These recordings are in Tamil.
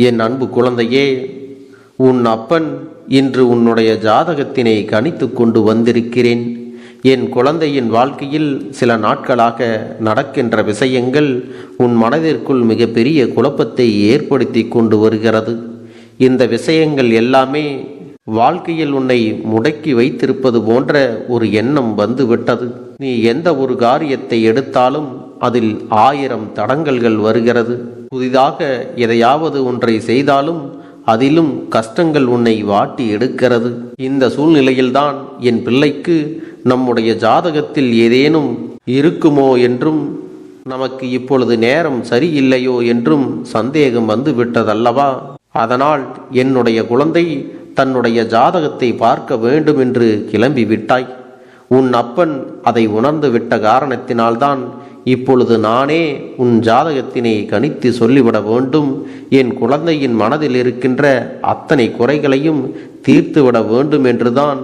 என் அன்பு குழந்தையே, உன் அப்பன் இன்று உன்னுடைய ஜாதகத்தினை கணித்து கொண்டு வந்திருக்கிறேன். என் குழந்தையின் வாழ்க்கையில் சில நாட்களாக நடக்கின்ற விஷயங்கள் உன் மனதிற்குள் மிகப்பெரிய குழப்பத்தை ஏற்படுத்தி கொண்டு வருகிறது. இந்த விஷயங்கள் எல்லாமே வாழ்க்கையில் உன்னை முடக்கி வைத்திருப்பது போன்ற ஒரு எண்ணம் வந்துவிட்டது. நீ எந்த ஒரு காரியத்தை எடுத்தாலும் அதில் 1000 தடங்கல்கள் வருகிறது. புதிதாக எதையாவது ஒன்றை செய்தாலும் அதிலும் கஷ்டங்கள் உன்னை வாட்டி எடுக்கிறது. இந்த சூழ்நிலையில்தான் என் பிள்ளைக்கு நம்முடைய ஜாதகத்தில் ஏதேனும் இருக்குமோ என்றும் நமக்கு இப்பொழுது நேரம் சரியில்லையோ என்றும் சந்தேகம் வந்து விட்டதல்லவா? அதனால் என்னுடைய குழந்தை தன்னுடைய ஜாதகத்தை பார்க்க வேண்டும் என்று கிளம்பி விட்டாய். உன் அப்பன் அதை உணர்ந்து விட்ட காரணத்தினால்தான் இப்பொழுது நானே உன் ஜாதகத்தினை கணித்து சொல்லிவிட வேண்டும். என் குழந்தையின் மனதில் இருக்கின்ற அத்தனை குறைகளையும் தீர்த்துவிட வேண்டும் என்றுதான்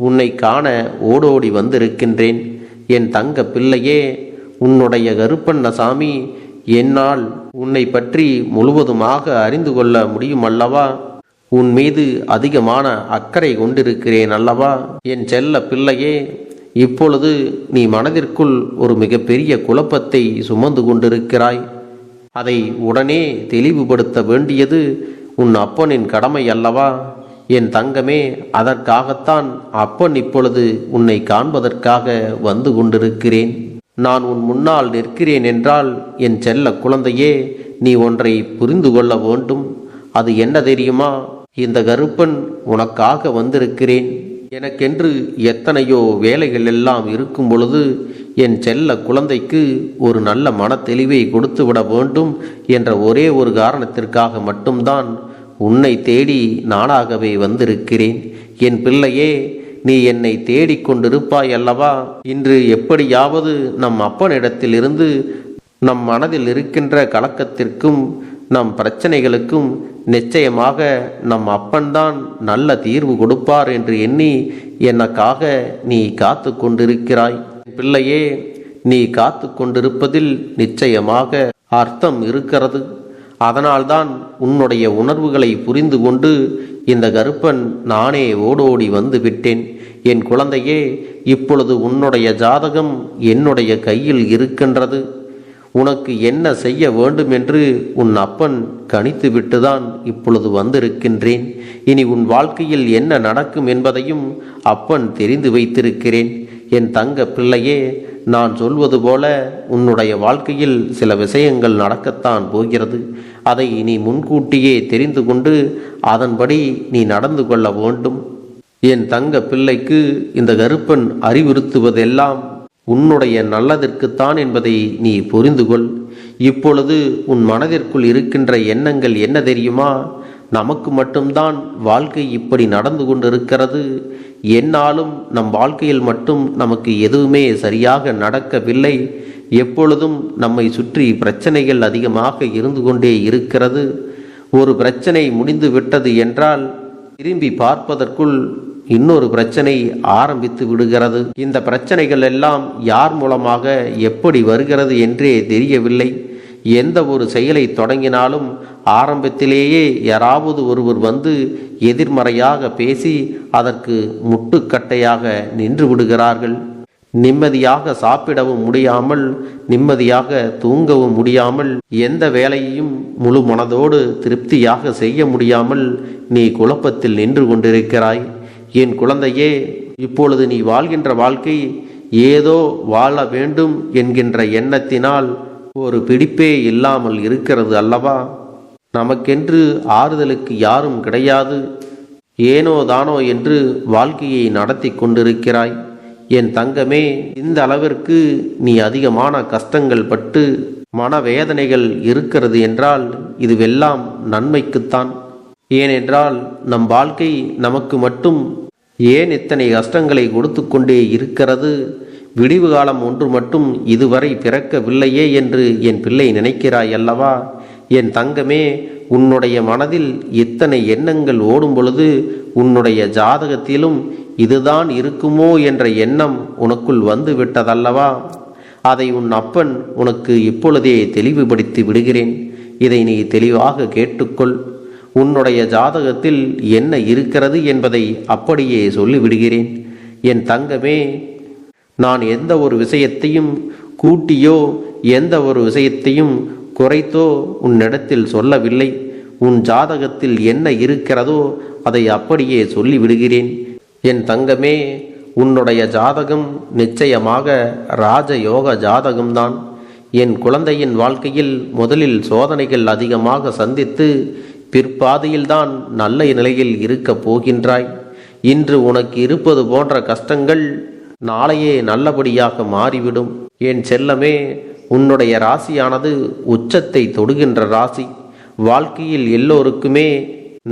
உன்னை காண ஓடோடி வந்திருக்கின்றேன். என் தங்க பிள்ளையே, உன்னுடைய கருப்பண்ணசாமி என்னால் உன்னை பற்றி முழுவதுமாக அறிந்து கொள்ள முடியும் அல்லவா? உன் மீது அதிகமான அக்கறை கொண்டிருக்கிறேன் அல்லவா? என் செல்ல பிள்ளையே, இப்பொழுது நீ மனதிற்குள் ஒரு மிகப்பெரிய குழப்பத்தை சுமந்து கொண்டிருக்கிறாய். அதை உடனே தெளிவுபடுத்த வேண்டியது உன் அப்பனின் கடமை அல்லவா? என் தங்கமே, அதற்காகத்தான் அப்பன் இப்பொழுது உன்னை காண்பதற்காக வந்து கொண்டிருக்கிறேன். நான் உன் முன்னால் நிற்கிறேன் என்றால் என் செல்ல குழந்தையே, நீ ஒன்றை புரிந்து கொள்ள வேண்டும். அது என்ன தெரியுமா? இந்த கருப்பன் உனக்காக வந்திருக்கிறேன். எனக்கென்று எத்தனையோ வேலைகள் எல்லாம் இருக்கும் பொழுது என் செல்ல குழந்தைக்கு ஒரு நல்ல மன தெளிவை கொடுத்து விட வேண்டும் என்ற ஒரே ஒரு காரணத்திற்காக மட்டும்தான் உன்னை தேடி நானாகவே வந்திருக்கிறேன். என் பிள்ளையே, நீ என்னை தேடிக்கொண்டிருப்பாய் அல்லவா? இன்று எப்படியாவது நம் அப்பனிடத்திலிருந்து நம் மனதில் இருக்கின்ற கலக்கத்திற்கும் நம் பிரச்சனைகளுக்கும் நிச்சயமாக நம் அப்பன்தான் நல்ல தீர்வு கொடுப்பார் என்று எண்ணி எனக்காக நீ காத்து கொண்டிருக்கிறாய். பிள்ளையே, நீ காத்து கொண்டிருப்பதில் நிச்சயமாக அர்த்தம் இருக்கிறது. அதனால்தான் உன்னுடைய உணர்வுகளை புரிந்து கொண்டு இந்த கருப்பன் நானே ஓடோடி வந்து விட்டேன். என் குழந்தையே, இப்பொழுது உன்னுடைய ஜாதகம் என்னுடைய கையில் இருக்கின்றது. உனக்கு என்ன செய்ய வேண்டும் என்று உன் அப்பன் கணித்து விட்டுதான் இப்பொழுது வந்திருக்கின்றேன். இனி உன் வாழ்க்கையில் என்ன நடக்கும் என்பதையும் அப்பன் தெரிந்து வைத்திருக்கிறேன். என் தங்க பிள்ளையே, நான் சொல்வது போல உன்னுடைய வாழ்க்கையில் சில விஷயங்கள் நடக்கத்தான் போகிறது. அதை நீ முன்கூட்டியே தெரிந்து கொண்டு அதன்படி நீ நடந்து கொள்ள வேண்டும். என் தங்க பிள்ளைக்கு இந்த கருப்பன் அறிவுறுத்துவதெல்லாம் உன்னுடைய நல்லதற்குத்தான் என்பதை நீ புரிந்து கொள். இப்பொழுது உன் மனதிற்குள் இருக்கின்ற எண்ணங்கள் என்ன தெரியுமா? நமக்கு மட்டும்தான் வாழ்க்கை இப்படி நடந்து கொண்டிருக்கிறது. என்னாலும் நம் வாழ்க்கையில் மட்டும் நமக்கு எதுவுமே சரியாக நடக்கவில்லை. எப்பொழுதும் நம்மை சுற்றி பிரச்சனைகள் அதிகமாக இருந்து கொண்டே இருக்கிறது. ஒரு பிரச்சனை முடிந்து விட்டது என்றால் திரும்பி பார்ப்பதற்குள் இன்னொரு பிரச்சனை ஆரம்பித்து விடுகிறது. இந்த பிரச்சனைகள் எல்லாம் யார் மூலமாக எப்படி வருகிறது என்றே தெரியவில்லை. எந்த ஒரு செயலை தொடங்கினாலும் ஆரம்பத்திலேயே யாராவது ஒருவர் வந்து எதிர்மறையாக பேசி அதற்கு முட்டுக்கட்டையாக நின்று விடுகிறார்கள். நிம்மதியாக சாப்பிடவும் முடியாமல், நிம்மதியாக தூங்கவும் முடியாமல், எந்த வேலையையும் முழு மனதோடு திருப்தியாக செய்ய முடியாமல் நீ குழப்பத்தில் நின்று கொண்டிருக்கிறாய். என் குழந்தையே, இப்பொழுது நீ வாழ்கின்ற வாழ்க்கை ஏதோ வாழ வேண்டும் என்கின்ற எண்ணத்தினால் ஒரு பிடிப்பே இல்லாமல் இருக்கிறது அல்லவா? நமக்கென்று ஆறுதலுக்கு யாரும் கிடையாது. ஏனோ தானோ என்று வாழ்க்கையை நடத்தி கொண்டிருக்கிறாய். என் தங்கமே, இந்த அளவிற்கு நீ அதிகமான கஷ்டங்கள் பட்டு மனவேதனைகள் இருக்கிறது என்றால் இதுவெல்லாம் நன்மைக்குத்தான். ஏனென்றால் நம் வாழ்க்கை நமக்கு மட்டும் ஏன் இத்தனை கஷ்டங்களை கொடுத்து கொண்டே இருக்கிறது? விடிவு காலம் ஒன்று மட்டும் இதுவரை பிறக்கவில்லையே என்று என் பிள்ளை நினைக்கிறாய் அல்லவா? என் தங்கமே, உன்னுடைய மனதில் எத்தனை எண்ணங்கள் ஓடும் பொழுது உன்னுடைய ஜாதகத்திலும் இதுதான் இருக்குமோ என்ற எண்ணம் உனக்குள் வந்து விட்டதல்லவா? அதை உன் அப்பன் உனக்கு இப்பொழுதே தெளிவுபடுத்தி விடுகிறேன். இதை நீ தெளிவாக கேட்டுக்கொள். உன்னுடைய ஜாதகத்தில் என்ன இருக்கிறது என்பதை அப்படியே சொல்லிவிடுகிறேன். என் தங்கமே, நான் எந்த ஒரு விஷயத்தையும் கூட்டியோ எந்த ஒரு விஷயத்தையும் குறைத்தோ உன்னிடத்தில் சொல்லவில்லை. உன் ஜாதகத்தில் என்ன இருக்கிறதோ அதை அப்படியே சொல்லிவிடுகிறேன். என் தங்கமே, உன்னுடைய ஜாதகம் நிச்சயமாக ராஜயோக ஜாதகம்தான். என் குழந்தையின் வாழ்க்கையில் முதலில் சோதனைகள் அதிகமாக சந்தித்து பிற்பாதையில்தான் நல்ல நிலையில் இருக்கப் போகின்றாய். இன்று உனக்கு இருப்பது போன்ற கஷ்டங்கள் நாளையே நல்லபடியாக மாறிவிடும். என் செல்லமே, உன்னுடைய ராசியானது உச்சத்தை தொடுகின்ற ராசி. வாழ்க்கையில் எல்லோருக்குமே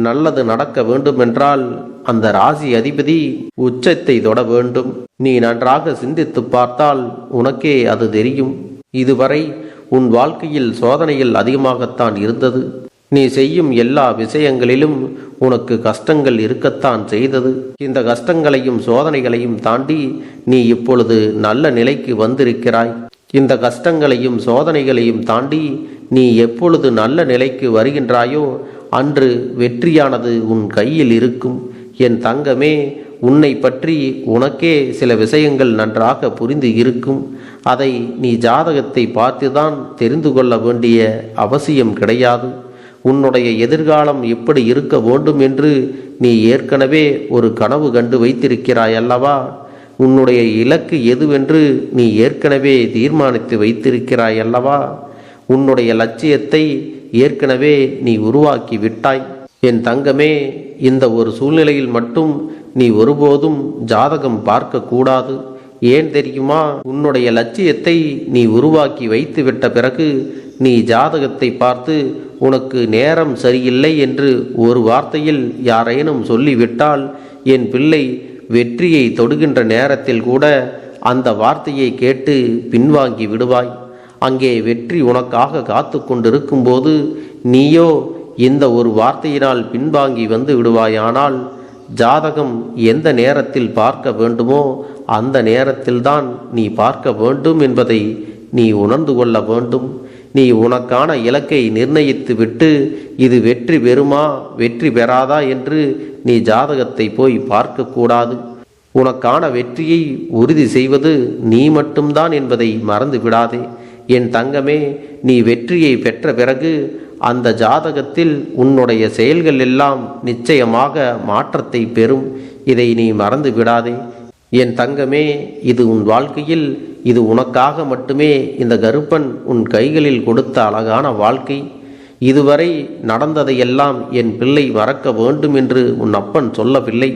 நல்லது நடக்க வேண்டுமென்றால் அந்த ராசி அதிபதி உச்சத்தை தொட வேண்டும். நீ நன்றாக சிந்தித்து பார்த்தால் உனக்கே அது தெரியும். இதுவரை உன் வாழ்க்கையில் சோதனைகள் அதிகமாகத்தான் இருந்தது. நீ செய்யும் எல்லா விஷயங்களிலும் உனக்கு கஷ்டங்கள் இருக்கத்தான் செய்தது. இந்த கஷ்டங்களையும் சோதனைகளையும் தாண்டி நீ இப்பொழுது நல்ல நிலைக்கு வந்திருக்கிறாய். இந்த கஷ்டங்களையும் சோதனைகளையும் தாண்டி நீ எப்பொழுது நல்ல நிலைக்கு வருகின்றாயோ அன்று வெற்றியானது உன் கையில் இருக்கும். என் தங்கமே, உன்னை பற்றி உனக்கே சில விஷயங்கள் நன்றாக புரிந்து இருக்கும். அதை நீ ஜாதகத்தை பார்த்துதான் தெரிந்து கொள்ள வேண்டிய அவசியம் கிடையாது. உன்னுடைய எதிர்காலம் எப்படி இருக்க வேண்டும் என்று நீ ஏற்கனவே ஒரு கனவு கண்டு வைத்திருக்கிறாய் அல்லவா? உன்னுடைய இலக்கு எதுவென்று நீ ஏற்கனவே தீர்மானித்து வைத்திருக்கிறாய் அல்லவா? உன்னுடைய லட்சியத்தை ஏற்கனவே நீ உருவாக்கி விட்டாய். என் தங்கமே, இந்த ஒரு சூழ்நிலையில் மட்டும் நீ ஒருபோதும் ஜாதகம் பார்க்க கூடாது. ஏன் தெரியுமா? உன்னுடைய லட்சியத்தை நீ உருவாக்கி வைத்து விட்ட பிறகு நீ ஜாதகத்தை பார்த்து உனக்கு நேரம் சரியில்லை என்று ஒரு வார்த்தையில் யாரேனும் சொல்லிவிட்டால் என் பிள்ளை வெற்றியை தொடுகின்ற நேரத்தில் கூட அந்த வார்த்தையை கேட்டு பின்வாங்கி விடுவாய். அங்கே வெற்றி உனக்காக காத்து கொண்டிருக்கும் போது நீயோ இந்த ஒரு வார்த்தையினால் பின்வாங்கி வந்து விடுவாயானால் ஜாதகம் எந்த நேரத்தில் பார்க்க வேண்டுமோ அந்த நேரத்தில்தான் நீ பார்க்க வேண்டும் என்பதை நீ உணர்ந்து கொள்ள வேண்டும். நீ உனக்கான இலக்கை நிர்ணயித்து விட்டு இது வெற்றி பெறுமா வெற்றி பெறாதா என்று நீ ஜாதகத்தை போய் பார்க்கக்கூடாது. உனக்கான வெற்றியை உறுதி செய்வது நீ மட்டும்தான் என்பதை மறந்து விடாதே. என் தங்கமே, நீ வெற்றியை பெற்ற பிறகு அந்த ஜாதகத்தில் உன்னுடைய செயல்கள் எல்லாம் நிச்சயமாக மாற்றத்தை பெறும். இதை நீ மறந்து விடாதே. என் தங்கமே, இது உன் வாழ்க்கையில் இது உனக்காக மட்டுமே இந்த கருப்பன் உன் கைகளில் கொடுத்த அழகான வாழ்க்கை. இதுவரை நடந்ததையெல்லாம் என் பிள்ளை மறக்க வேண்டும் என்று உன் அப்பன் சொல்லவில்லை.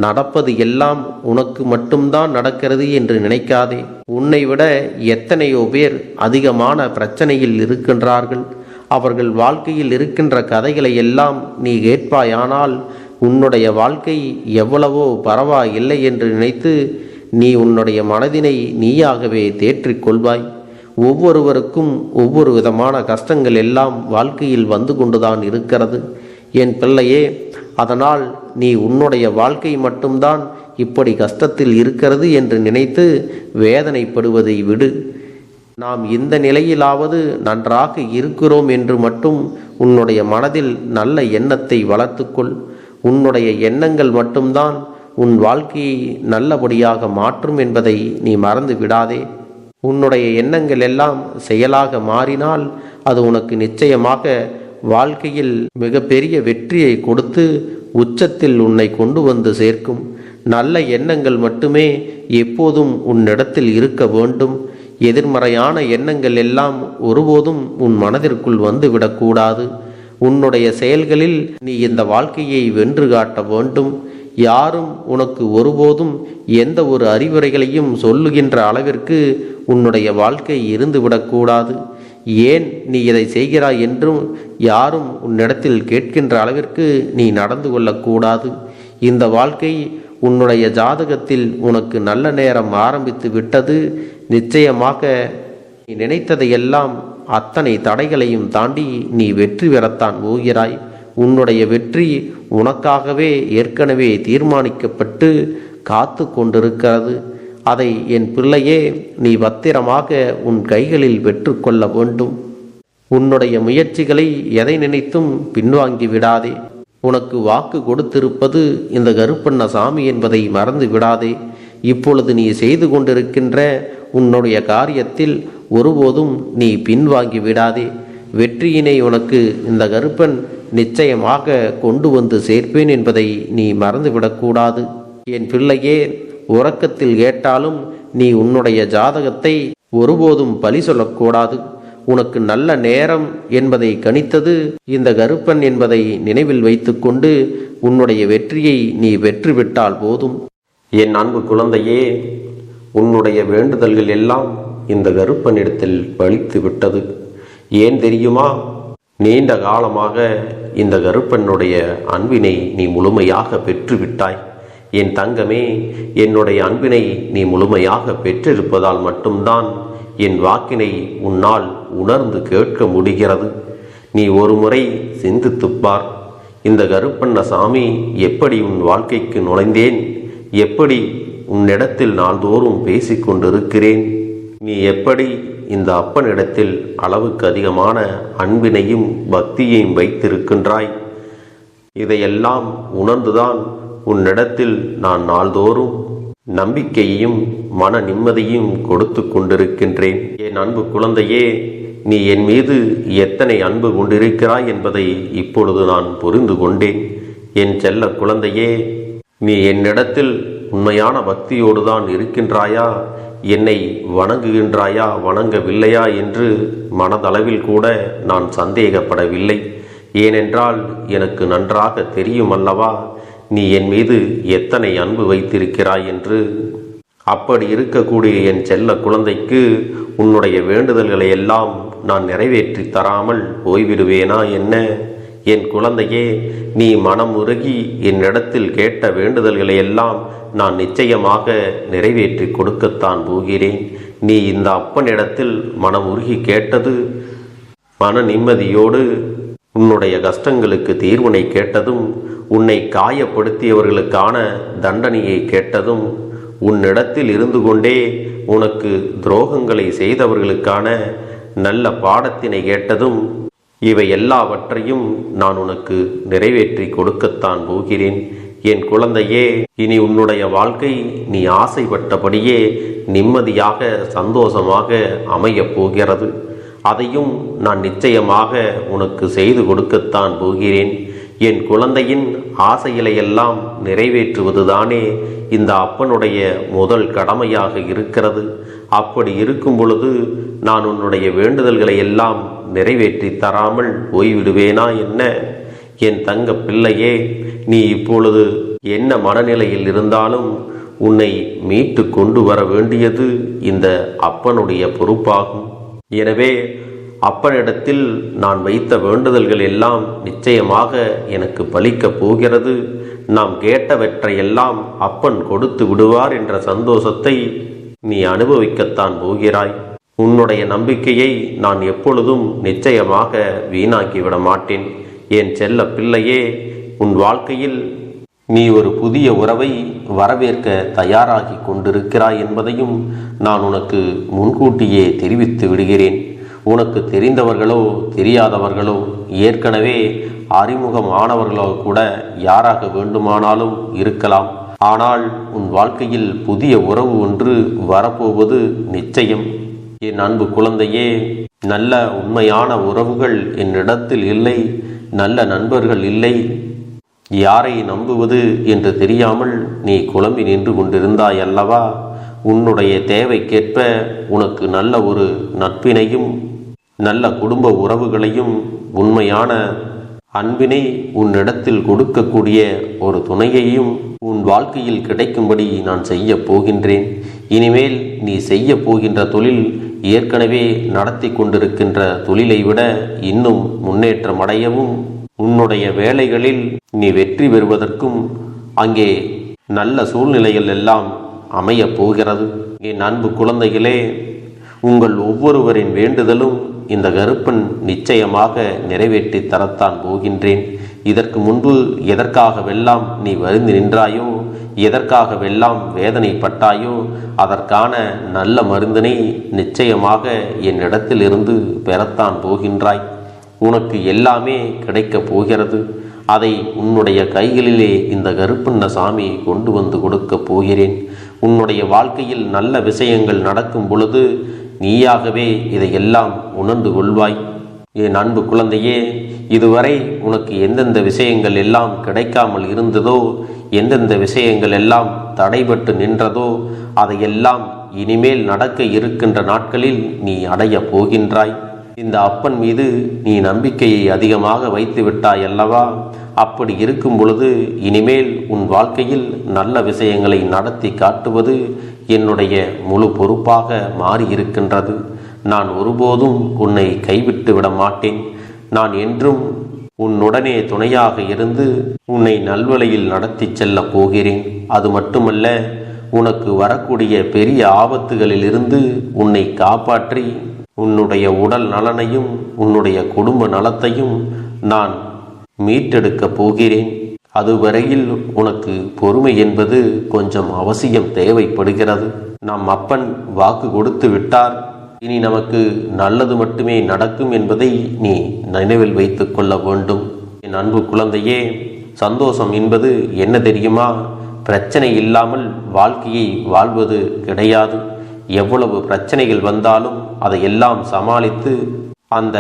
நடப்பது எல்லாம் உனக்கு மட்டும்தான் நடக்கிறது என்று நினைக்காதே. உன்னை விட எத்தனையோ பேர் அதிகமான பிரச்சனையில் இருக்கின்றார்கள். அவர்கள் வாழ்க்கையில் இருக்கின்ற கதைகளை எல்லாம் நீ கேட்பாயானால் உன்னுடைய வாழ்க்கை எவ்வளவோ பரவாயில்லை என்று நினைத்து நீ உன்னுடைய மனதினை நீயாகவே தேற்றிக் கொள்வாய். ஒவ்வொருவருக்கும் ஒவ்வொரு விதமான கஷ்டங்கள் எல்லாம் வாழ்க்கையில் வந்து கொண்டுதான் இருக்கிறது என் பிள்ளையே. அதனால் நீ உன்னுடைய வாழ்க்கை மட்டும்தான் இப்படி கஷ்டத்தில் இருக்கிறது என்று நினைத்து வேதனைப்படுவதை விடு. நாம் இந்த நிலையிலாவது நன்றாக இருக்கிறோம் என்று மட்டும் உன்னுடைய மனதில் நல்ல எண்ணத்தை வளர்த்துக்கொள். உன்னுடைய எண்ணங்கள் மட்டும்தான் உன் வாழ்க்கையை நல்லபடியாக மாற்றும் என்பதை நீ மறந்து விடாதே. உன்னுடைய எண்ணங்கள் எல்லாம் செயலாக மாறினால் அது உனக்கு நிச்சயமாக வாழ்க்கையில் மிகப்பெரிய வெற்றியை கொடுத்து உச்சத்தில் உன்னை கொண்டு வந்து சேர்க்கும். நல்ல எண்ணங்கள் மட்டுமே எப்போதும் உன்னிடத்தில் இருக்க வேண்டும். எதிர்மறையான எண்ணங்கள் எல்லாம் ஒருபோதும் உன் மனதிற்குள் வந்துவிடக்கூடாது. உன்னுடைய செயல்களில் நீ இந்த வாழ்க்கையை வென்று காட்ட வேண்டும். யாரும் உனக்கு ஒருபோதும் எந்த ஒரு அறிவுரைகளையும் சொல்லுகின்ற அளவிற்கு உன்னுடைய வாழ்க்கை இருந்துவிடக்கூடாது. ஏன் நீ இதை செய்கிறாய் என்றும் யாரும் உன்னிடத்தில் கேட்கின்ற அளவிற்கு நீ நடந்து கொள்ளக்கூடாது. இந்த வாழ்க்கை உன்னுடைய ஜாதகத்தில் உனக்கு நல்ல நேரம் ஆரம்பித்து விட்டது. நிச்சயமாக நீ நினைத்ததையெல்லாம் அத்தனை தடைகளையும் தாண்டி நீ வெற்றி பெறத்தான் போகிறாய். உன்னுடைய வெற்றி உனக்காகவே ஏற்கனவே தீர்மானிக்கப்பட்டு காத்து கொண்டிருக்கிறது. அதை என் பிள்ளையே நீ பத்திரமாக உன் கைகளில் பெற்றுக்கொள்ள வேண்டும். உன்னுடைய முயற்சிகளை எதை நினைத்தும் பின்வாங்கி விடாதே. உனக்கு வாக்கு கொடுத்திருப்பது இந்த கருப்பண்ணசாமி என்பதை மறந்து விடாதே. இப்பொழுது நீ செய்து கொண்டிருக்கின்ற உன்னுடைய காரியத்தில் ஒருபோதும் நீ பின்வாங்கி விடாதே. வெற்றியினை உனக்கு இந்த கருப்பன் நிச்சயமாக கொண்டு வந்து சேர்ப்பேன் என்பதை நீ மறந்துவிடக்கூடாது. என் பிள்ளையே, உறக்கத்தில் கேட்டாலும் நீ உன்னுடைய ஜாதகத்தை ஒருபோதும் பழி சொல்லக்கூடாது. உனக்கு நல்ல நேரம் என்பதை கணித்தது இந்த கருப்பன் என்பதை நினைவில் வைத்துக்கொண்டு உன்னுடைய வெற்றியை நீ வெற்றிவிட்டால் போதும். என் அன்பு குழந்தையே, உன்னுடைய வேண்டுதல்கள் எல்லாம் இந்த கருப்பனிடத்தில் பலித்து விட்டது. ஏன் தெரியுமா? நீண்ட காலமாக இந்த கருப்பனுடைய அன்பினை நீ முழுமையாக பெற்றுவிட்டாய். என் தங்கமே, என்னுடைய அன்பினை நீ முழுமையாக பெற்றிருப்பதால் மட்டும்தான் என் வாக்கினை உன்னால் உணர்ந்து கேட்க முடிகிறது. நீ ஒரு முறை சிந்தித்துப்பார். இந்த கருப்பண்ணசாமி எப்படி உன் வாழ்க்கைக்கு நுழைந்தேன், எப்படி உன்னிடத்தில் நாள்தோறும் பேசிக்கொண்டிருக்கிறேன், நீ எப்படி இந்த அப்பனிடத்தில் அளவுக்கு அதிகமான அன்பினையும் பக்தியையும் வைத்திருக்கின்றாய். இதையெல்லாம் உணர்ந்துதான் உன்னிடத்தில் நான் நாள்தோறும் நம்பிக்கையையும் மன நிம்மதியும் கொடுத்து கொண்டிருக்கின்றேன். என் அன்பு குழந்தையே, நீ என் மீது எத்தனை அன்பு கொண்டிருக்கிறாய் என்பதை இப்பொழுது நான் புரிந்து கொண்டேன். என் செல்ல குழந்தையே, நீ என்னிடத்தில் உண்மையான பக்தியோடு தான் இருக்கின்றாயா, என்னை வணங்குகின்றாயா வணங்கவில்லையா என்று மனதளவில் கூட நான் சந்தேகப்படவில்லை. ஏனென்றால் எனக்கு நன்றாக தெரியும் அல்லவா நீ என் மீது எத்தனை அன்பு வைத்திருக்கிறாய் என்று. அப்படி இருக்கக்கூடிய என் செல்ல குழந்தைக்கு உன்னுடைய வேண்டுதல்களை எல்லாம் நான் நிறைவேற்றி தராமல் போய்விடுவேனா என்ன? என் குழந்தையே, நீ மனம் உருகி என்னிடத்தில் கேட்ட வேண்டுதல்களை எல்லாம் நான் நிச்சயமாக நிறைவேற்றி கொடுக்கத்தான் போகிறேன். நீ இந்த அப்பனிடத்தில் மனம் உருகி கேட்டது, மன நிம்மதியோடு உன்னுடைய கஷ்டங்களுக்கு தீர்வினை கேட்டதும், உன்னை காயப்படுத்தியவர்களுக்கான தண்டனையை கேட்டதும், உன்னிடத்தில் இருந்து கொண்டே உனக்கு துரோகங்களை செய்தவர்களுக்கான நல்ல பாடத்தினை கேட்டதும், இவை எல்லாவற்றையும் நான் உனக்கு நிறைவேற்றி கொடுக்கத்தான் போகிறேன். என் குழந்தையே, இனி உன்னுடைய வாழ்க்கை நீ ஆசைப்பட்டபடியே நிம்மதியாக சந்தோஷமாக அமையப் போகிறது. அதையும் நான் நிச்சயமாக உனக்கு செய்து கொடுக்கத்தான் போகிறேன். என் குழந்தையின் ஆசைகளை எல்லாம் நிறைவேற்றுவதுதானே இந்த அப்பனுடைய முதல் கடமையாக இருக்கிறது. அப்படி இருக்கும் பொழுது நான் உன்னுடைய வேண்டுதல்களை எல்லாம் நிறைவேற்றி தராமல் போய்விடுவேனா என்ன? என் தங்க பிள்ளையே, நீ இப்பொழுது என்ன மனநிலையில் இருந்தாலும் உன்னை மீட்டு கொண்டு வர வேண்டியது இந்த அப்பனுடைய பொறுப்பாகும். எனவே அப்பனிடத்தில் நான் வைத்த வேண்டுதல்கள் எல்லாம் நிச்சயமாக எனக்கு பலிக்கப் போகிறது. நாம் கேட்டவற்றையெல்லாம் அப்பன் கொடுத்து விடுவார் என்ற சந்தோஷத்தை நீ அனுபவிக்கத்தான் போகிறாய். உன்னுடைய நம்பிக்கையை நான் எப்பொழுதும் நிச்சயமாக வீணாக்கிவிட மாட்டேன். என் செல்ல பிள்ளையே, உன் வாழ்க்கையில் நீ ஒரு புதிய உறவை வரவேற்க தயாராகி கொண்டிருக்கிறாய் என்பதையும் நான் உனக்கு முன்கூட்டியே தெரிவித்து விடுகிறேன். உனக்கு தெரிந்தவர்களோ தெரியாதவர்களோ ஏற்கனவே அறிமுகமானவர்களோ கூட யாராக வேண்டுமானாலும் இருக்கலாம். ஆனால் உன் வாழ்க்கையில் புதிய உறவு ஒன்று வரப்போவது நிச்சயம். என் அன்பு குழந்தையே, நல்ல உண்மையான உறவுகள் என்னிடத்தில் இல்லை, நல்ல நண்பர்கள் இல்லை. யாரை நம்புவது என்று தெரியாமல் நீ குழம்பி நின்று கொண்டிருந்தாய் அல்லவா? உன்னுடைய தேவைக்கேற்ப உனக்கு நல்ல ஒரு நட்பினையும் நல்ல குடும்ப உறவுகளையும் உண்மையான அன்பினை உன்னிடத்தில் கொடுக்கக்கூடிய ஒரு துணையையும் உன் வாழ்க்கையில் கிடைக்கும்படி நான் செய்ய போகின்றேன். இனிமேல் நீ செய்ய போகின்ற தொழில் ஏற்கனவே நடத்தி கொண்டிருக்கின்ற தொழிலை விட இன்னும் முன்னேற்றம் அடையவும், உன்னுடைய வேலைகளில் நீ வெற்றி பெறுவதற்கும் அங்கே நல்ல சூழ்நிலைகள் எல்லாம் அமையப் போகிறது. என் அன்பு குழந்தைகளே, உங்கள் ஒவ்வொருவரின் வேண்டுதலும் இந்த கருப்பன் நிச்சயமாக நிறைவேற்றி தரத்தான் போகின்றேன். இதற்கு முன்பு எதற்காகவெல்லாம் நீ வருந்தி நின்றாயோ, எதற்காகவெல்லாம் வேதனைப்பட்டாயோ, அதற்கான நல்ல மருந்தினை நிச்சயமாக என்னிடத்தில் இருந்து பெறத்தான் போகின்றாய். உனக்கு எல்லாமே கிடைக்கப் போகிறது. அதை உன்னுடைய கைகளிலே இந்த கருப்பண்ண சாமி கொண்டு வந்து கொடுக்கப் போகிறேன். உன்னுடைய வாழ்க்கையில் நல்ல விஷயங்கள் நடக்கும் பொழுது நீயாகவே இதையெல்லாம் உணர்ந்து கொள்வாய். என் அன்பு குழந்தையே, இதுவரை உனக்கு எந்தெந்த விஷயங்கள் எல்லாம் கிடைக்காமல் இருந்ததோ, எந்தெந்த விஷயங்கள் எல்லாம் தடைபட்டு நின்றதோ, அதையெல்லாம் இனிமேல் நடக்க இருக்கின்ற நாட்களில் நீ அடைய போகின்றாய். இந்த அப்பன் மீது நீ நம்பிக்கையை அதிகமாக வைத்து விட்டாய் அல்லவா? அப்படி இருக்கும் பொழுது இனிமேல் உன் வாழ்க்கையில் நல்ல விஷயங்களை நடத்தி காட்டுவது என்னுடைய முழு பொறுப்பாக மாறியிருக்கின்றது. நான் ஒருபோதும் உன்னை கைவிட்டு விட மாட்டேன். நான் என்றும் உன்னுடனே துணையாக இருந்து உன்னை நல்வழியில் நடத்தி செல்ல போகிறேன். அது மட்டுமல்ல, உனக்கு வரக்கூடிய பெரிய ஆபத்துகளிலிருந்து உன்னை காப்பாற்றி உன்னுடைய உடல் நலனையும் உன்னுடைய குடும்ப நலத்தையும் நான் மீட்டெடுக்கப் போகிறேன். அதுவரையில் உனக்கு பொறுமை என்பது கொஞ்சம் அவசியம் தேவைப்படுகிறது. நம் அப்பன் வாக்கு கொடுத்து விட்டார். இனி நமக்கு நல்லது மட்டுமே நடக்கும் என்பதை நீ நினைவில் வைத்து கொள்ள வேண்டும். என் அன்பு குழந்தையே, சந்தோஷம் என்பது என்ன தெரியுமா? பிரச்சனை இல்லாமல் வாழ்க்கையை வாழ்வது கிடையாது. எவ்வளவு பிரச்சனைகள் வந்தாலும் அதையெல்லாம் சமாளித்து அந்த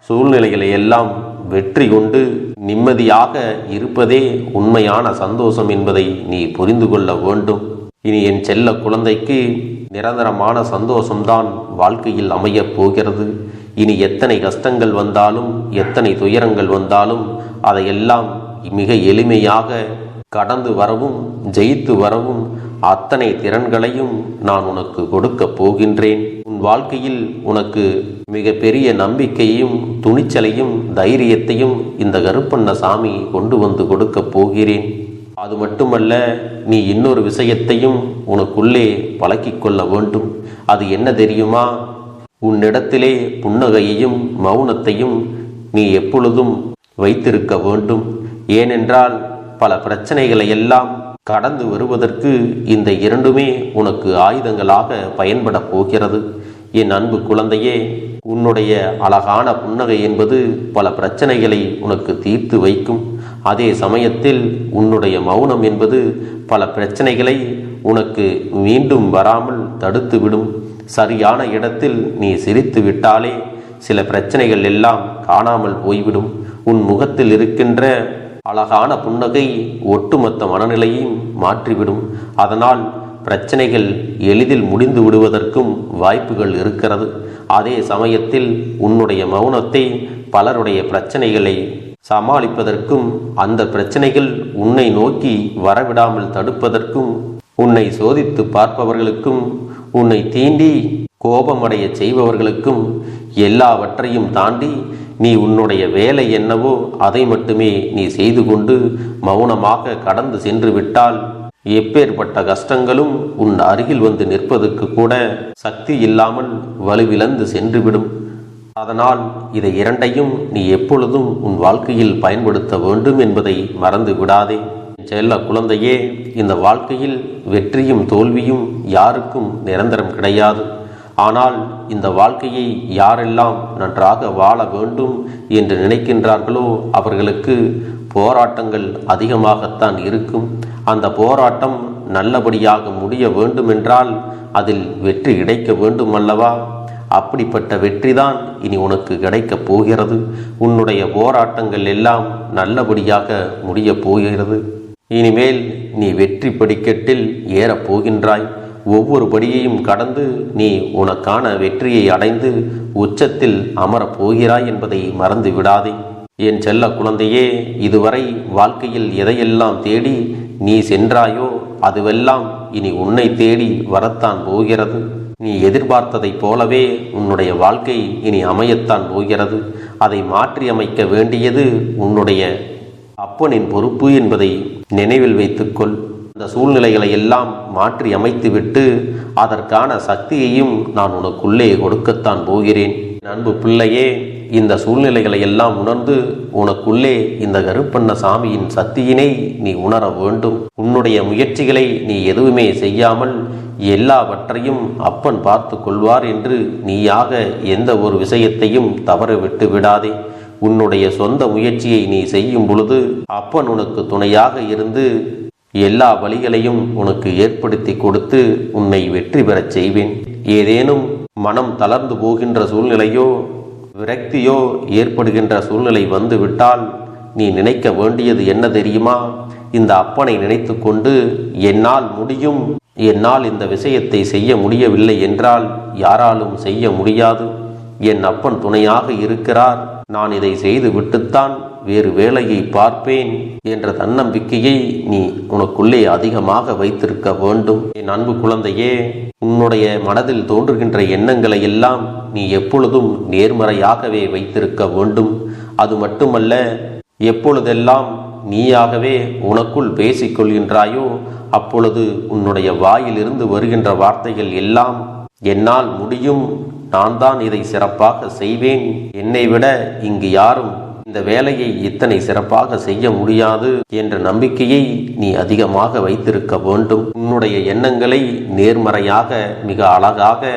சூழ்நிலைகளை எல்லாம் வெற்றி கொண்டு நிம்மதியாக இருப்பதே உண்மையான சந்தோஷம் என்பதை நீ புரிந்து கொள்ள வேண்டும். இனி என் செல்ல குழந்தைக்கு நிரந்தரமான சந்தோஷம்தான் வாழ்க்கையில் அமையப் போகிறது. இனி எத்தனை கஷ்டங்கள் வந்தாலும், எத்தனை துயரங்கள் வந்தாலும் அதையெல்லாம் மிக எளிமையாக கடந்து வரவும் ஜெயித்து வரவும் அத்தனை திறன்களையும் நான் உனக்கு கொடுக்கப் போகின்றேன். உன் வாழ்க்கையில் உனக்கு மிக பெரிய நம்பிக்கையையும் துணிச்சலையும் தைரியத்தையும் இந்த கருப்பண்ண சாமி கொண்டு வந்து கொடுக்கப் போகிறேன். அது மட்டுமல்ல, நீ இன்னொரு விஷயத்தையும் உனக்குள்ளே பழக்கிக் கொள்ள வேண்டும். அது என்ன தெரியுமா? உன்னிடத்திலே புன்னகையையும் மௌனத்தையும் நீ எப்பொழுதும் வைத்திருக்க வேண்டும். ஏனென்றால் பல பிரச்சனைகளை எல்லாம் கடந்து வருவதற்கு இந்த இரண்டுமே உனக்கு ஆயுதங்களாக பயன்பட போகிறது. என் அன்பு குழந்தையே, உன்னுடைய அழகான புன்னகை என்பது பல பிரச்சனைகளை உனக்கு தீர்த்து வைக்கும். அதே சமயத்தில் உன்னுடைய மௌனம் என்பது பல பிரச்சனைகளை உனக்கு மீண்டும் வராமல் தடுத்துவிடும். சரியான இடத்தில் நீ சிரித்து விட்டாலே சில பிரச்சனைகள் எல்லாம் காணாமல் போய்விடும். உன் முகத்தில் இருக்கின்ற அழகான புன்னகை ஒட்டுமொத்த மனநிலையையும் மாற்றிவிடும். அதனால் பிரச்சனைகள் எளிதில் முடிந்து விடுவதற்கும் வாய்ப்புகள் இருக்கிறது. அதே சமயத்தில் உன்னுடைய மௌனத்தை பலருடைய பிரச்சனைகளை சமாளிப்பதற்கும், அந்த பிரச்சனைகள் உன்னை நோக்கி வரவிடாமல் தடுப்பதற்கும், உன்னை சோதித்து பார்ப்பவர்களுக்கும், உன்னை தீண்டி கோபமடைய செய்பவர்களுக்கும் எல்லாவற்றையும் தாண்டி நீ உன்னுடைய வேலை என்னவோ அதை மட்டுமே நீ செய்து கொண்டு மௌனமாக கடந்து சென்று விட்டால் எப்பேற்பட்ட கஷ்டங்களும் உன் அருகில் வந்து நிற்பதற்கு கூட சக்தி இல்லாமல் வலுவிழந்து சென்றுவிடும். அதனால் இதை இரண்டையும் நீ எப்பொழுதும் உன் வாழ்க்கையில் பயன்படுத்த வேண்டும் என்பதை மறந்து விடாதே. செல்ல குழந்தையே, இந்த வாழ்க்கையில் வெற்றியும் தோல்வியும் யாருக்கும் நிரந்தரம் கிடையாது. ஆனால் இந்த வாழ்க்கையை யாரெல்லாம் நன்றாக வாழ வேண்டும் என்று நினைக்கின்றார்களோ அவர்களுக்கு போராட்டங்கள் அதிகமாகத்தான் இருக்கும். அந்த போராட்டம் நல்லபடியாக முடிய வேண்டுமென்றால் அதில் வெற்றி கிடைக்க வேண்டும் அல்லவா? அப்படிப்பட்ட வெற்றிதான் இனி உனக்கு கிடைக்கப் போகிறது. உன்னுடைய போராட்டங்கள் எல்லாம் நல்லபடியாக முடியப் போகிறது. இனிமேல் நீ வெற்றி படிக்கட்டில் ஏறப் போகின்றாய். ஒவ்வொரு படியையும் கடந்து நீ உனக்கான வெற்றியை அடைந்து உச்சத்தில் அமரப் போகிறாய் என்பதை மறந்து விடாதே. என் செல்ல குழந்தையே, இதுவரை வாழ்க்கையில் எதையெல்லாம் தேடி நீ சென்றாயோ அதுவெல்லாம் இனி உன்னை தேடி வரத்தான் போகிறது. நீ எதிர்பார்த்ததைப் போலவே உன்னுடைய வாழ்க்கை இனி அமையத்தான் போகிறது. அதை மாற்றி அமைக்க வேண்டியது உன்னுடைய அப்பனின் பொறுப்பு என்பதை நினைவில் வைத்துக்கொள். அந்த சூழ்நிலைகளை எல்லாம் மாற்றி அமைத்துவிட்டு அதற்கான சக்தியையும் நான் உனக்குள்ளே கொடுக்கத்தான் போகிறேன். அன்பு பிள்ளையே, இந்த சூழ்நிலைகளை எல்லாம் உணர்ந்து உனக்குள்ளே இந்த கருப்பண்ணசாமியின் சக்தியினை நீ உணர வேண்டும். உன்னுடைய முயற்சிகளை நீ எதுவுமே செய்யாமல் எல்லாவற்றையும் அப்பன் பார்த்து கொள்வார் என்று நீயாக எந்த ஒரு விஷயத்தையும் தவற விட்டு விடாதே. உன்னுடைய சொந்த முயற்சியை நீ செய்யும் பொழுது அப்பன் உனக்கு துணையாக இருந்து எல்லா வழிகளையும் உனக்கு ஏற்படுத்தி கொடுத்து உன்னை வெற்றி பெறச் செய்வேன். ஏதேனும் மனம் தளர்ந்து போகின்ற சூழ்நிலையோ விரக்தியோ ஏற்படுகின்ற சூழ்நிலை வந்து விட்டால் நீ நினைக்க வேண்டியது என்ன தெரியுமா? இந்த அப்பனை நினைத்து கொண்டு என்னால் முடியும், என்னால் இந்த விஷயத்தை செய்ய முடியவில்லை என்றால் யாராலும் செய்ய முடியாது, என் அப்பன் துணையாக இருக்கிறார், நான் இதை செய்து விட்டுத்தான் வேறு வேலையை பார்ப்பேன் என்ற தன்னம்பிக்கையை நீ உனக்குள்ளே அதிகமாக வைத்திருக்க வேண்டும். என் அன்பு குழந்தையே, உன்னுடைய மனதில் தோன்றுகின்ற எண்ணங்களை எல்லாம் நீ எப்பொழுதும் நேர்மறையாகவே வைத்திருக்க வேண்டும். அது மட்டுமல்ல, எப்பொழுதெல்லாம் நீயாகவே உனக்குள் பேசிக்கொள்கின்றாயோ அப்பொழுது உன்னுடைய வாயிலிருந்து வருகின்ற வார்த்தைகள் எல்லாம் என்னால் முடியும், நான் தான் இதை சிறப்பாக செய்வேன், என்னை விட இங்கு யாரும் இந்த வேலையை இத்தனை சிறப்பாக செய்ய முடியாது என்ற நம்பிக்கையை நீ அதிகமாக வைத்திருக்க வேண்டும். உன்னுடைய எண்ணங்களை நேர்மறையாக மிக அழகாக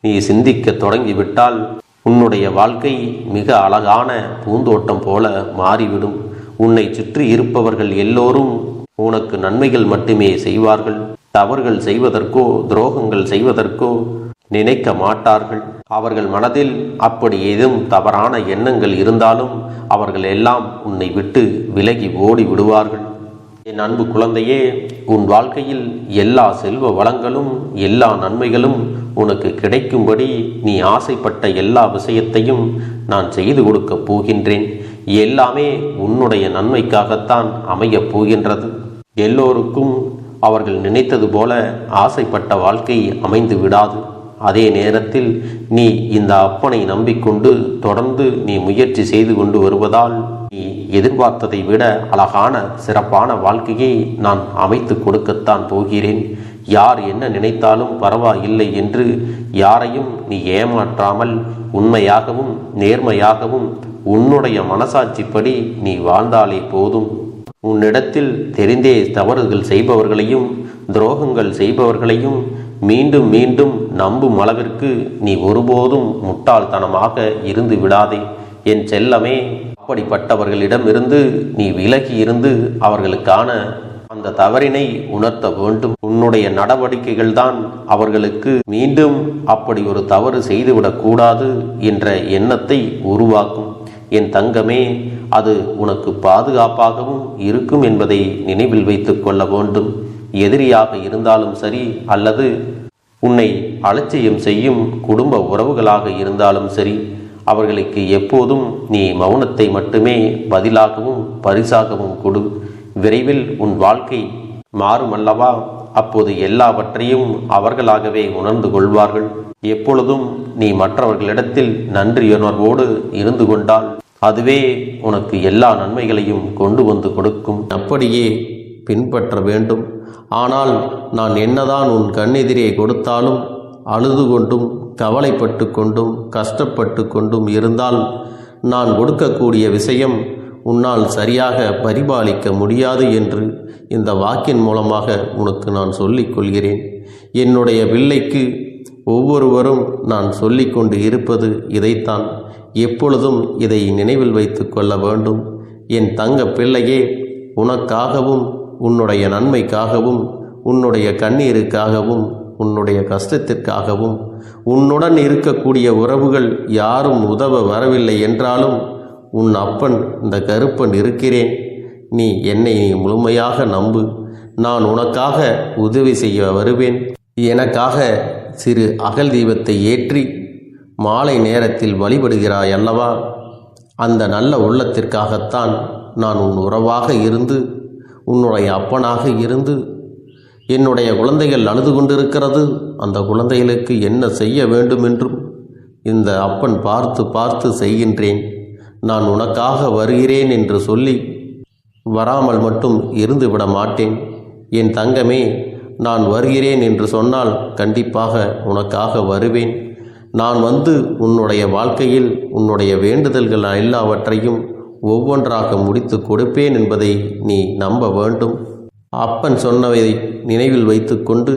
நீ சிந்திக்க தொடங்கிவிட்டால் உன்னுடைய வாழ்க்கை மிக அழகான பூந்தோட்டம் போல மாறிவிடும். உன்னை சுற்றி இருப்பவர்கள் எல்லோரும் உனக்கு நன்மைகள் மட்டுமே செய்வார்கள். தவறுகள் செய்வதற்கோ துரோகங்கள் செய்வதற்கோ நினைக்க மாட்டார்கள். அவர்கள் மனதில் அப்படி ஏதும் தவறான எண்ணங்கள் இருந்தாலும் அவர்கள் எல்லாம் உன்னை விட்டு விலகி ஓடி விடுவார்கள். என் அன்பு குழந்தையே, உன் வாழ்க்கையில் எல்லா செல்வ வளங்களும் எல்லா நன்மைகளும் உனக்கு கிடைக்கும்படி நீ ஆசைப்பட்ட எல்லா விஷயத்தையும் நான் செய்து கொடுக்கப் போகின்றேன். எல்லாமே உன்னுடைய நன்மைக்காகத்தான் அமையப் போகின்றது. எல்லோருக்கும் அவர்கள் நினைத்தது போல ஆசைப்பட்ட வாழ்க்கை அமைந்து விடாது. அதே நேரத்தில் நீ இந்த அப்பனை நம்பிக்கொண்டு தொடர்ந்து நீ முயற்சி செய்து கொண்டு வருவதால் நீ எதிர்பார்த்ததை விட அழகான சிறப்பான வாழ்க்கையை நான் அமைத்து கொடுக்கத்தான் போகிறேன். யார் என்ன நினைத்தாலும் பரவாயில்லை என்று யாரையும் நீ ஏமாற்றாமல் உண்மையாகவும் நேர்மையாகவும் உன்னுடைய மனசாட்சிப்படி நீ வாழ்ந்தாலே போதும். உன்னிடத்தில் தெரிந்தே தவறுகள் செய்பவர்களையும் துரோகங்கள் செய்பவர்களையும் மீண்டும் மீண்டும் நம்பும் அளவிற்கு நீ ஒருபோதும் முட்டாள்தனமாக இருந்து விடாதே என் செல்லமே. அப்படிப்பட்டவர்களிடமிருந்து நீ விலகி இருந்து அவர்களுக்கான அந்த தவறினை உணர்த்த வேண்டும். உன்னுடைய நடவடிக்கைகள் தான் அவர்களுக்கு மீண்டும் அப்படி ஒரு தவறு செய்துவிடக்கூடாது என்ற எண்ணத்தை உருவாக்கும். என் தங்கமே, அது உனக்கு பாதுகாப்பாகவும் இருக்கும் என்பதை நினைவில் வைத்துக் கொள்ள வேண்டும். எதிரியாக இருந்தாலும் சரி அல்லது உன்னை அலட்சியம் செய்யும் குடும்ப உறவுகளாக இருந்தாலும் சரி, அவர்களுக்கு எப்போதும் நீ மௌனத்தை மட்டுமே பதிலாகவும் பரிசாகவும் கொடு. விரைவில் உன் வாழ்க்கை மாறுமல்லவா? அப்போது எல்லாவற்றையும் அவர்களாகவே உணர்ந்து கொள்வார்கள். எப்பொழுதும் நீ மற்றவர்களிடத்தில் நன்றியுணர்வோடு இருந்து கொண்டால் அதுவே உனக்கு எல்லா நன்மைகளையும் கொண்டு வந்து கொடுக்கும். அப்படியே பின்பற்ற வேண்டும். ஆனால் நான் என்னதான் உன் கண்ணெதிரே கொடுத்தாலும் அழுது கொண்டும் கவலைப்பட்டு கொண்டும் கஷ்டப்பட்டு கொண்டும் இருந்தால் நான் கொடுக்கக்கூடிய விஷயம் உன்னால் சரியாக பரிபாலிக்க முடியாது என்று இந்த வாக்கின் மூலமாக உனக்கு நான் சொல்லிக் கொள்கிறேன். என்னுடைய பிள்ளைக்கு ஒவ்வொருவரும் நான் சொல்லிக்கொண்டு இருப்பது இதைத்தான். எப்பொழுதும் இதை நினைவில் வைத்து கொள்ள வேண்டும். என் தங்க பிள்ளையே, உனக்காகவும் உன்னுடைய நன்மைக்காகவும் உன்னுடைய கண்ணீருக்காகவும் உன்னுடைய கஷ்டத்திற்காகவும் உன்னுடன் இருக்கக்கூடிய உறவுகள் யாரும் உதவ வரவில்லை என்றாலும் உன் அப்பன் இந்த கருப்பன் இருக்கிறேன். நீ என்னை முழுமையாக நம்பு. நான் உனக்காக உதவி செய்ய வருவேன். எனக்காக சிறு அகல் தீபத்தை ஏற்றி மாலை நேரத்தில் வழிபடுகிறாய் அல்லவா? அந்த நல்ல உள்ளத்திற்காகத்தான் நான் உன் உறவாக இருந்து உன்னுடைய அப்பனாக இருந்து என்னுடைய குழந்தைகள் அழுது கொண்டிருக்கிறது, அந்த குழந்தைகளுக்கு என்ன செய்ய வேண்டும் என்றும் இந்த அப்பன் பார்த்து பார்த்து செய்கின்றேன். நான் உனக்காக வருகிறேன் என்று சொல்லி வராமல் மட்டும் இருந்து விட மாட்டேன். என் தங்கமே, நான் வருகிறேன் என்று சொன்னால் கண்டிப்பாக உனக்காக வருவேன். நான் வந்து உன்னுடைய வாழ்க்கையில் உன்னுடைய வேண்டுதல்கள் எல்லாவற்றையும் ஒவ்வொன்றாக முடித்து கொடுப்பேன் என்பதை நீ நம்ப வேண்டும். அப்பன் சொன்னதை நினைவில் வைத்துக்கொண்டு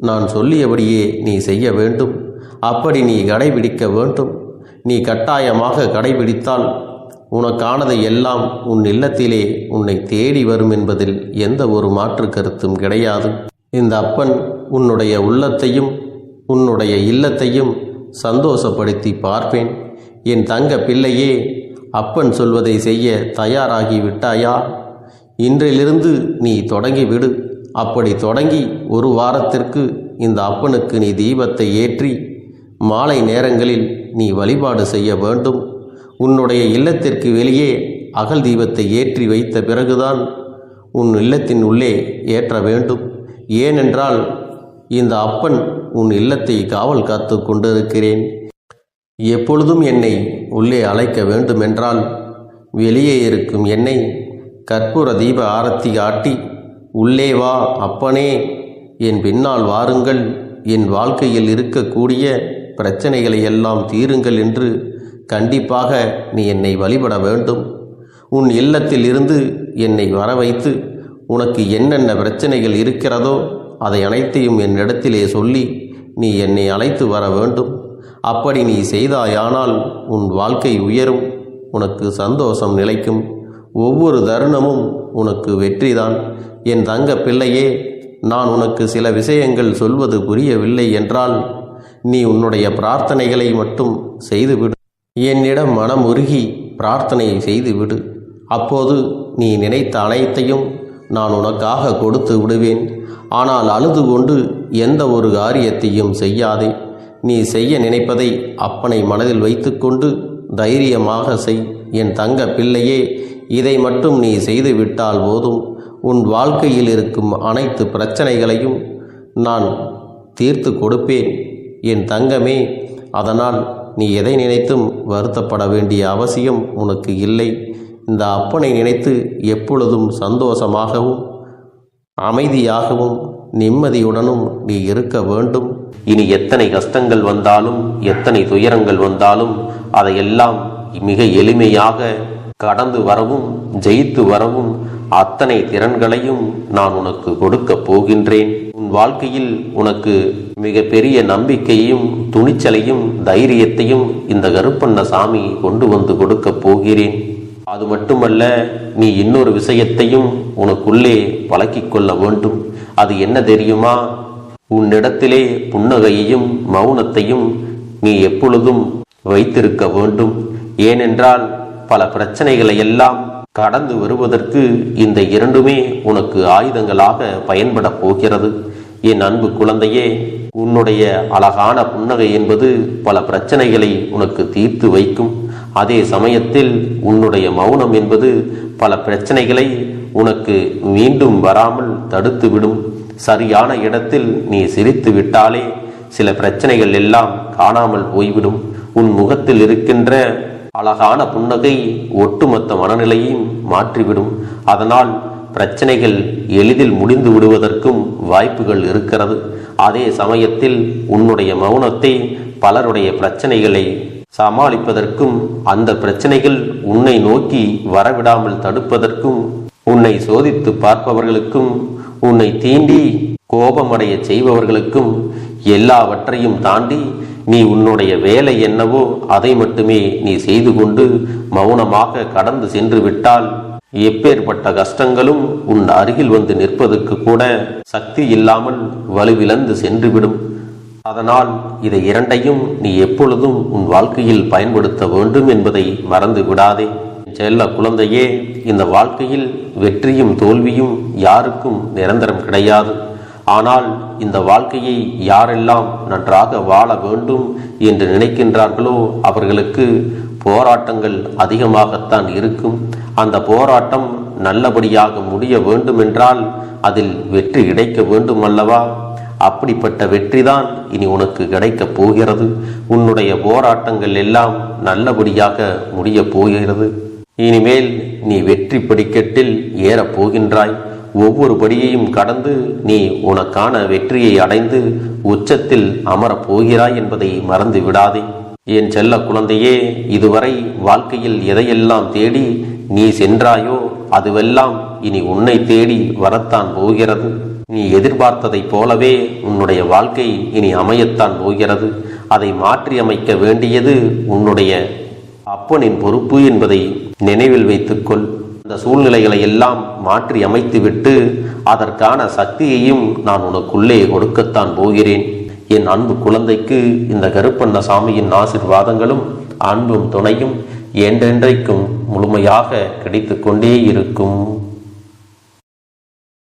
நான் சொல்லியபடியே நீ செய்ய வேண்டும். அப்படி நீ கடைபிடிக்க வேண்டும். நீ கட்டாயமாக கடைபிடித்தால் உனக்கானதை எல்லாம் உன் இல்லத்திலே உன்னை தேடி வரும் என்பதில் எந்த ஒரு மாற்று கருத்தும் கிடையாது. இந்த அப்பன் உன்னுடைய உள்ளத்தையும் உன்னுடைய இல்லத்தையும் சந்தோஷப்படுத்தி பார்ப்பேன். என் தங்க பிள்ளையே, அப்பன் சொல்வதை செய்ய தயாராகி விட்டாயா? இன்றிலிருந்து நீ தொடங்கிவிடு. அப்படி தொடங்கி ஒரு வாரத்திற்கு இந்த அப்பனுக்கு நீ தீபத்தை ஏற்றி மாலை நேரங்களில் நீ வழிபாடு செய்ய வேண்டும். உன்னுடைய இல்லத்திற்கு வெளியே அகல் தீபத்தை ஏற்றி வைத்த பிறகுதான் உன் இல்லத்தின் உள்ளே ஏற்ற வேண்டும். ஏனென்றால் இந்த அப்பன் உன் இல்லத்தை காவல் காத்து கொண்டிருக்கிறேன். எப்பொழுதும் என்னை உள்ளே அழைக்க வேண்டுமென்றால் வெளியே இருக்கும் என்னை கற்பூர தீப ஆரத்தி காட்டி உள்ளே வா அப்பனே, என் பின்னால் வாருங்கள், என் வாழ்க்கையில் இருக்கக்கூடிய பிரச்சனைகளை எல்லாம் தீருங்கள் என்று கண்டிப்பாக நீ என்னை வழிபட வேண்டும். உன் இல்லத்தில் இருந்து என்னை வர வைத்து உனக்கு என்னென்ன பிரச்சனைகள் இருக்கிறதோ அதை அனைத்தையும் என்னிடத்திலே சொல்லி நீ என்னை அழைத்து வர வேண்டும். அப்படி நீ செய்தாயானால் உன் வாழ்க்கை உயரும், உனக்கு சந்தோஷம் நிலைக்கும், ஒவ்வொரு தருணமும் உனக்கு வெற்றிதான். என் தங்க பிள்ளையே, நான் உனக்கு சில விஷயங்கள் சொல்வது புரியவில்லை என்றால் நீ உன்னுடைய பிரார்த்தனைகளை மட்டும் செய்துவிடு. என்னிடம் மனம் உருகி பிரார்த்தனை செய்துவிடு. அப்போது நீ நினைத்த அனைத்தையும் நான் உனக்காக கொடுத்து விடுவேன். ஆனால் அழுது கொண்டு எந்த ஒரு காரியத்தையும் செய்யாதே. நீ செய்ய நினைப்பதை அப்பனை மனதில் வைத்துக்கொண்டு தைரியமாக செய். என் தங்க பிள்ளையே, இதை மட்டும் நீ செய்துவிட்டால் போதும். உன் வாழ்க்கையில் இருக்கும் அனைத்து பிரச்சனைகளையும் நான் தீர்த்து கொடுப்பேன் என் தங்கமே. அதனால் நீ எதை நினைத்தும் வருத்தப்பட வேண்டிய அவசியம் உனக்கு இல்லை. இந்த அப்பனை நினைத்து எப்பொழுதும் சந்தோஷமாகவும் அமைதியாகவும் நிம்மதியுடனும் நீ இருக்க வேண்டும். இனி எத்தனை கஷ்டங்கள் வந்தாலும் எத்தனை துயரங்கள் வந்தாலும் அதையெல்லாம் மிக எளிமையாக கடந்து வரவும் ஜெயித்து வரவும் அத்தனை திறன்களையும் நான் உனக்கு கொடுக்க போகின்றேன். உன் வாழ்க்கையில் உனக்கு மிக பெரிய நம்பிக்கையும் துணிச்சலையும் தைரியத்தையும் இந்த கருப்பண்ணசாமி கொண்டு வந்து கொடுக்க போகிறேன். அது மட்டுமல்ல, நீ இன்னொரு விஷயத்தையும் உனக்குள்ளே பழக்கிக் கொள்ள வேண்டும். அது என்ன தெரியுமா? உன்னிடத்திலே புன்னகையையும் மௌனத்தையும் நீ எப்பொழுதும் வைத்திருக்க வேண்டும். ஏனென்றால் பல பிரச்சனைகளை எல்லாம் கடந்து வருவதற்கு இந்த இரண்டுமே உனக்கு ஆயுதங்களாக பயன்பட போகிறது. என் அன்பு குழந்தையே, உன்னுடைய அழகான புன்னகை என்பது பல பிரச்சனைகளை உனக்கு தீர்த்து வைக்கும். அதே சமயத்தில் உன்னுடைய மௌனம் என்பது பல பிரச்சனைகளை உனக்கு மீண்டும் வராமல் தடுத்துவிடும். சரியான இடத்தில் நீ சிரித்து விட்டாலே சில பிரச்சனைகள் எல்லாம் காணாமல் போய்விடும். உன் முகத்தில் இருக்கின்ற அழகான புன்னகை ஒட்டுமொத்த மனநிலையும் மாற்றிவிடும். அதனால் பிரச்சனைகள் எளிதில் முடிந்து விடுவதற்கும் வாய்ப்புகள் இருக்கிறது. அதே சமயத்தில் உன்னுடைய மௌனத்தை பலருடைய பிரச்சனைகளை சமாளிப்பதற்கும் அந்த பிரச்சனைகள் உன்னை நோக்கி வரவிடாமல் தடுப்பதற்கும் உன்னை சோதித்து பார்ப்பவர்களுக்கும் உன்னை தீண்டி கோபமடைய செய்பவர்களுக்கும் எல்லாவற்றையும் தாண்டி நீ உன்னுடைய வேலை என்னவோ அதை மட்டுமே நீ செய்து கொண்டு மௌனமாக கடந்து சென்று விட்டால் எப்பேற்பட்ட கஷ்டங்களும் உன் அருகில் வந்து நிற்பதற்கு கூட சக்தி இல்லாமல் வலுவிழந்து சென்றுவிடும். அதனால் இதை இரண்டையும் நீ எப்பொழுதும் உன் வாழ்க்கையில் பயன்படுத்த வேண்டும் என்பதை மறந்து விடாதே. செல்ல குழந்தையே, இந்த வாழ்க்கையில் வெற்றியும் தோல்வியும் யாருக்கும் நிரந்தரம் கிடையாது. ஆனால் இந்த வாழ்க்கையை யாரெல்லாம் நன்றாக வாழ வேண்டும் என்று நினைக்கின்றார்களோ அவர்களுக்கு போராட்டங்கள் அதிகமாகத்தான் இருக்கும். அந்த போராட்டம் நல்லபடியாக முடிய வேண்டுமென்றால் அதில் வெற்றி கிடைக்க வேண்டும் அல்லவா? அப்படிப்பட்ட வெற்றிதான் இனி உனக்கு கிடைக்கப் போகிறது. உன்னுடைய போராட்டங்கள் எல்லாம் நல்லபடியாக முடிய போகிறது. இனிமேல் நீ வெற்றி படிக்கட்டில் ஏறப் போகின்றாய். ஒவ்வொரு படியையும் கடந்து நீ உனக்கான வெற்றியை அடைந்து உச்சத்தில் அமரப் போகிறாய் என்பதை மறந்து விடாதே. என் செல்ல குழந்தையே, இதுவரை வாழ்க்கையில் எதையெல்லாம் தேடி நீ சென்றாயோ அதுவெல்லாம் இனி உன்னை தேடி வரத்தான் போகிறது. நீ எதிர்பார்த்ததைப் போலவே உன்னுடைய வாழ்க்கை இனி அமையத்தான் போகிறது. அதை மாற்றி அமைக்க வேண்டியது உன்னுடைய அப்பனின் பொறுப்பு என்பதை நினைவில் வைத்துக்கொள். அந்த சூழ்நிலைகளை எல்லாம் மாற்றி அமைத்துவிட்டு அதற்கான சக்தியையும் நான் உனக்குள்ளே கொடுக்கத்தான் போகிறேன். என் அன்பு குழந்தைக்கு இந்த கருப்பண்ணசாமியின் ஆசீர்வாதங்களும் அன்பும் துணையும் என்றென்றைக்கும் முழுமையாக கிடைத்து கொண்டே இருக்கும்.